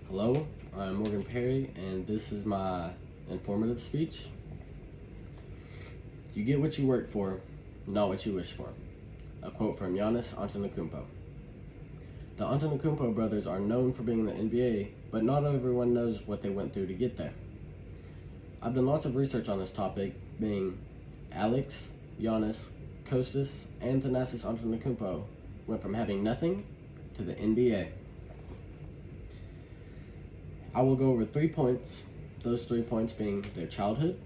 Hello, I'm Morgan Perry, and this is my informative speech. You get what you work for, not what you wish for. A quote from Giannis Antetokounmpo. The Antetokounmpo brothers are known for being in the NBA, but not everyone knows what they went through to get there. I've done lots of research on this topic, being Alex, Giannis, Kostas, and Thanasis Antetokounmpo went from having nothing to the NBA. I will go over 3 points, those 3 points being their childhood,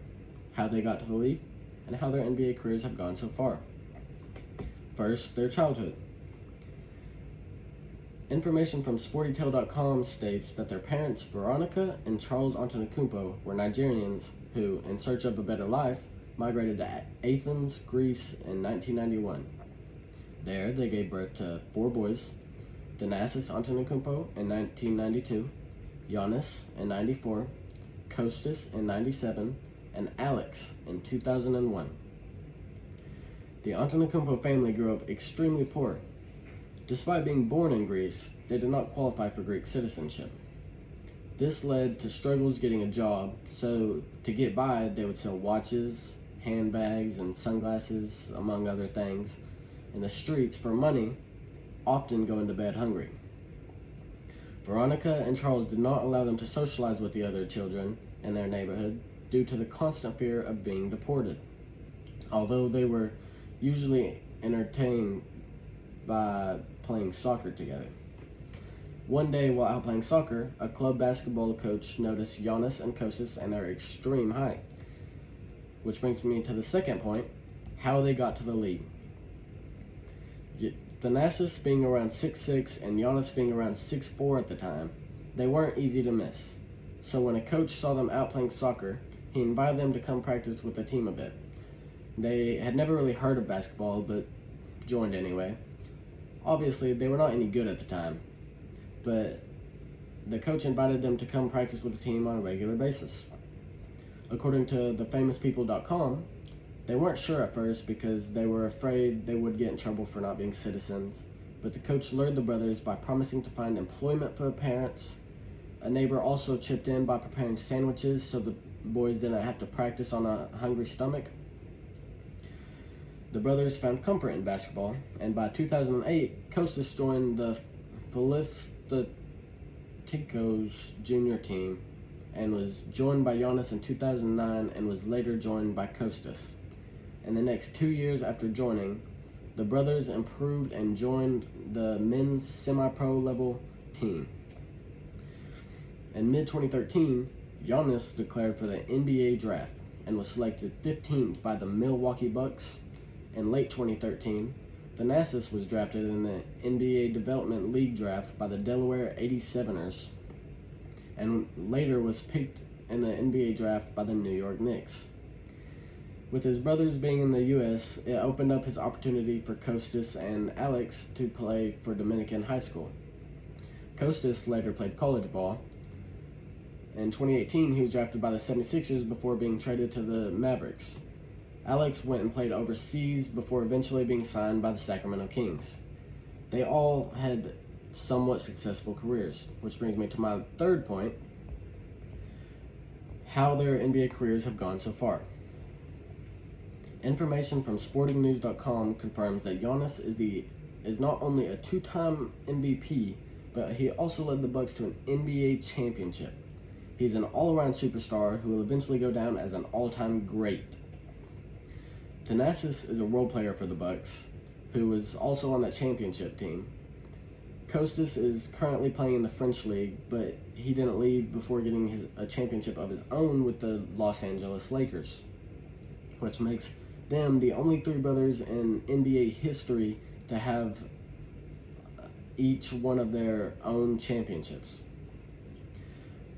how they got to the league, and how their NBA careers have gone so far. First, their childhood. Information from SportyTale.com states that their parents, Veronica and Charles Antetokounmpo, were Nigerians who, in search of a better life, migrated to Athens, Greece in 1991. There, they gave birth to 4 boys, Thanasis Antetokounmpo in 1992, Giannis in 94, Kostas in 97, and Alex in 2001. The Antetokounmpo family grew up extremely poor. Despite being born in Greece, they did not qualify for Greek citizenship. This led to struggles getting a job, so to get by, they would sell watches, handbags, and sunglasses, among other things, in the streets for money, often going to bed hungry. Veronica and Charles did not allow them to socialize with the other children in their neighborhood due to the constant fear of being deported. Although they were usually entertained by playing soccer together. One day while out playing soccer, a club basketball coach noticed Giannis and Kostas and their extreme height. Which brings me to the second point, how they got to the league. Thanasis being around 6'6" and Giannis being around 6'4" at the time, they weren't easy to miss. So when a coach saw them out playing soccer, he invited them to come practice with the team a bit. They had never really heard of basketball, but joined anyway. Obviously, they were not any good at the time, but the coach invited them to come practice with the team on a regular basis. According to thefamouspeople.com, they weren't sure at first because they were afraid they would get in trouble for not being citizens, but the coach lured the brothers by promising to find employment for the parents. A neighbor also chipped in by preparing sandwiches so the boys didn't have to practice on a hungry stomach. The brothers found comfort in basketball, and by 2008, Kostas joined the Philistitikos junior team and was joined by Giannis in 2009 and was later joined by Kostas. In the next 2 years after joining, the brothers improved and joined the men's semi-pro level team. In mid-2013, Giannis declared for the NBA draft and was selected 15th by the Milwaukee Bucks. In late 2013, Thanasis was drafted in the NBA Development League draft by the Delaware 87ers and later was picked in the NBA draft by the New York Knicks. With his brothers being in the U.S., it opened up his opportunity for Kostas and Alex to play for Dominican High School. Kostas later played college ball. In 2018, he was drafted by the 76ers before being traded to the Mavericks. Alex went and played overseas before eventually being signed by the Sacramento Kings. They all had somewhat successful careers, which brings me to my third point, how their NBA careers have gone so far. Information from SportingNews.com confirms that Giannis is not only a 2-time MVP, but he also led the Bucks to an NBA championship. He's an all-around superstar who will eventually go down as an all-time great. Thanasis is a role player for the Bucks, who was also on that championship team. Kostas is currently playing in the French League, but he didn't leave before getting a championship of his own with the Los Angeles Lakers, which makes them the only 3 brothers in NBA history to have each one of their own championships.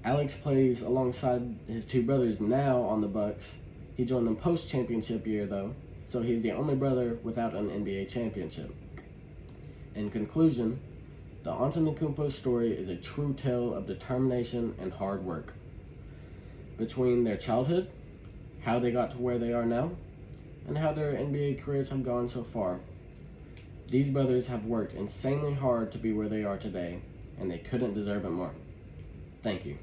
Alex plays alongside his 2 brothers now on the Bucks. He joined them post-championship year though, so he's the only brother without an NBA championship. In conclusion, the Antetokounmpo story is a true tale of determination and hard work. Between their childhood, how they got to where they are now, and how their NBA careers have gone so far, these brothers have worked insanely hard to be where they are today, and they couldn't deserve it more. Thank you.